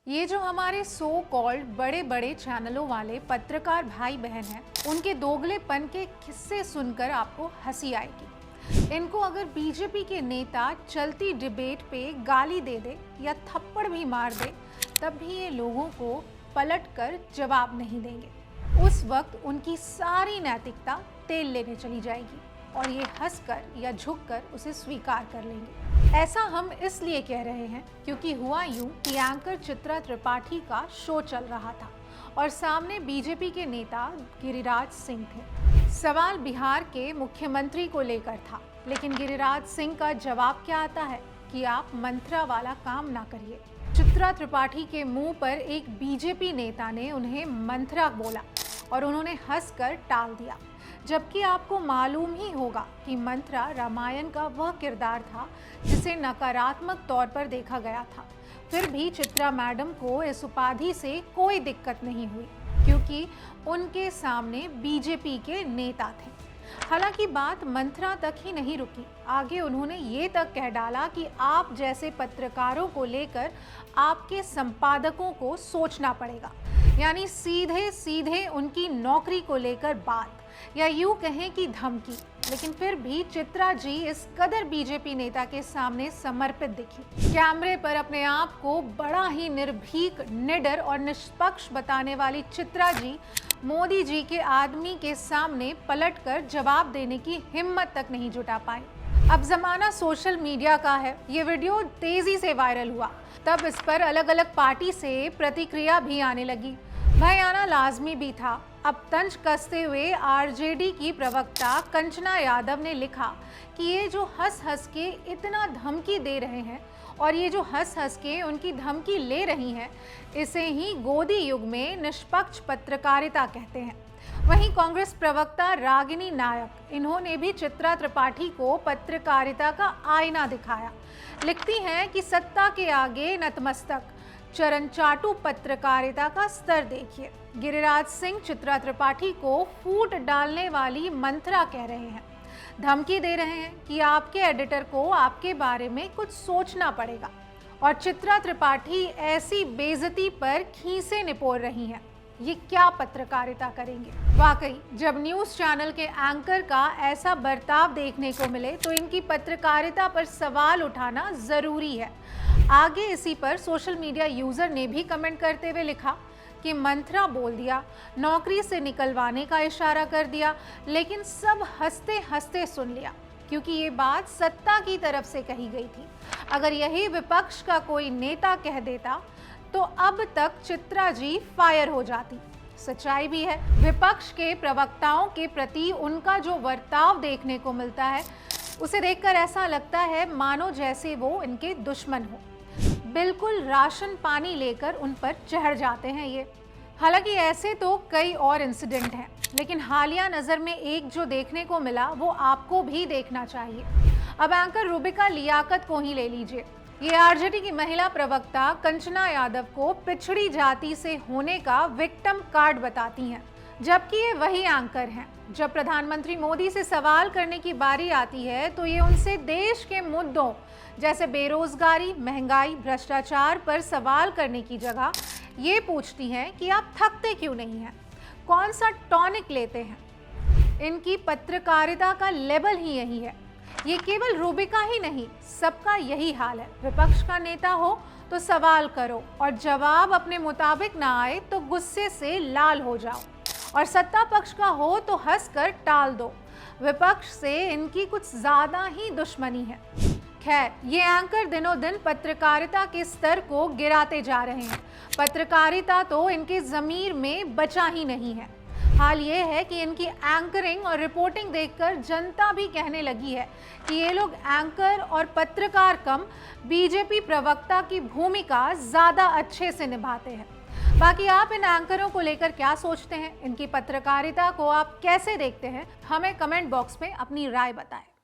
ये जो हमारे सो कॉल्ड बड़े बड़े चैनलों वाले पत्रकार भाई बहन हैं, उनके दोगलेपन के किस्से सुनकर आपको हंसी आएगी। इनको अगर बीजेपी के नेता चलती डिबेट पे गाली दे दे या थप्पड़ भी मार दे, तब भी ये लोगों को पलट कर जवाब नहीं देंगे। उस वक्त उनकी सारी नैतिकता तेल लेने चली जाएगी और ये हंसकर या झुककर उसे स्वीकार कर लेंगे। ऐसा हम इसलिए कह रहे हैं क्योंकि हुआ यूं कि एंकर चित्रा त्रिपाठी का शो चल रहा था और सामने बीजेपी के नेता गिरिराज सिंह थे। सवाल बिहार के मुख्यमंत्री को लेकर था, लेकिन गिरिराज सिंह का जवाब क्या आता है कि आप मंत्रा वाला काम ना करिए। चित्रा त्रिपाठी के मुंह पर एक बीजेपी नेता ने उन्हें मंत्रा बोला और उन्होंने हंसकर टाल दिया, जबकि आपको मालूम ही होगा कि मंत्रा रामायण का वह किरदार था जिसे नकारात्मक तौर पर देखा गया था। फिर भी चित्रा मैडम को इस उपाधि से कोई दिक्कत नहीं हुई क्योंकि उनके सामने बीजेपी के नेता थे। हालांकि बात मंत्रा तक ही नहीं रुकी, आगे उन्होंने ये तक कह डाला कि आप जैसे पत्रकारों को लेकर आपके संपादकों को सोचना पड़ेगा, यानी सीधे सीधे उनकी नौकरी को लेकर बात, या यूं कहें कि धमकी। लेकिन फिर भी चित्रा जी इस कदर बीजेपी नेता के सामने समर्पित दिखी। कैमरे पर अपने आप को बड़ा ही निर्भीक, निडर और निष्पक्ष बताने वाली चित्रा जी मोदी जी के आदमी के सामने पलटकर जवाब देने की हिम्मत तक नहीं जुटा पाई। अब जमाना सोशल मीडिया का है, ये वीडियो तेजी से वायरल हुआ, तब इस पर अलग अलग पार्टी से प्रतिक्रिया भी आने लगी। भाई आना लाजमी भी था। अब तंज कसते हुए आरजेडी की प्रवक्ता कंचना यादव ने लिखा कि ये जो हंस हंस के इतना धमकी दे रहे हैं और ये जो हंस हंस के उनकी धमकी ले रही हैं, इसे ही गोदी युग में निष्पक्ष पत्रकारिता कहते हैं। वहीं कांग्रेस प्रवक्ता रागिनी नायक, इन्होंने भी चित्रा त्रिपाठी को पत्रकारिता का आईना दिखाया। लिखती हैं कि सत्ता के आगे नतमस्तक, चरणचाटू पत्रकारिता का स्तर देखिए। गिरिराज सिंह चित्रा त्रिपाठी को फूट डालने वाली मंत्रा कह रहे हैं, धमकी दे रहे हैं कि आपके एडिटर को आपके बारे में कुछ सोचना पड़ेगा, और चित्रा त्रिपाठी ऐसी बेइज्जती पर खीसे निपोर रही हैं। ये क्या पत्रकारिता करेंगे? वाकई जब न्यूज़ चैनल के एंकर का ऐसा बर्ताव देखने को मिले तो इनकी पत्रकारिता पर सवाल उठाना जरूरी है। आगे इसी पर सोशल मीडिया यूजर ने भी कमेंट करते हुए लिखा कि मंत्रा बोल दिया, नौकरी से निकलवाने का इशारा कर दिया, लेकिन सब हंसते हंसते सुन लिया क्योंकि ये बात सत्ता की तरफ से कही गई थी। अगर यही विपक्ष का कोई नेता कह देता तो अब तक चित्रा जी फायर हो जाती। सच्चाई भी है, विपक्ष के प्रवक्ताओं के प्रति उनका जो बर्ताव देखने को मिलता है, उसे देखकर ऐसा लगता है मानो जैसे वो इनके दुश्मन हो। बिल्कुल राशन पानी लेकर उन पर चढ़ जाते हैं ये। हालांकि ऐसे तो कई और इंसिडेंट हैं, लेकिन हालिया नज़र में एक जो देखने को मिला वो आपको भी देखना चाहिए। अब एंकर रूबिका लियाकत को ही ले लीजिए। ये आरजेडी की महिला प्रवक्ता कंचना यादव को पिछड़ी जाति से होने का विक्टिम कार्ड बताती हैं, जबकि ये वही एंकर हैं। जब प्रधानमंत्री मोदी से सवाल करने की बारी आती है तो ये उनसे देश के मुद्दों जैसे बेरोजगारी, महंगाई, भ्रष्टाचार पर सवाल करने की जगह ये पूछती हैं कि आप थकते क्यों नहीं हैं, कौन सा टॉनिक लेते हैं। इनकी पत्रकारिता का लेवल ही यही है। ये केवल रूबिका ही नहीं, सबका यही हाल है। विपक्ष का नेता हो तो सवाल करो और जवाब अपने मुताबिक ना आए तो गुस्से से लाल हो जाओ, और सत्ता पक्ष का हो तो हंसकर टाल दो। विपक्ष से इनकी कुछ ज्यादा ही दुश्मनी है। खैर, ये एंकर दिनों दिन पत्रकारिता के स्तर को गिराते जा रहे हैं। पत्रकारिता तो इनके ज़मीर में बचा ही नहीं है। हाल ये है कि इनकी एंकरिंग और रिपोर्टिंग देखकर जनता भी कहने लगी है कि ये लोग एंकर और पत्रकार कम बीजेपी प्रवक्ता की भूमिका ज़्यादा अच्छे से निभाते हैं। बाकी आप इन एंकरों को लेकर क्या सोचते हैं? इनकी पत्रकारिता को आप कैसे देखते हैं? हमें कमेंट बॉक्स में अपनी राय बताएं।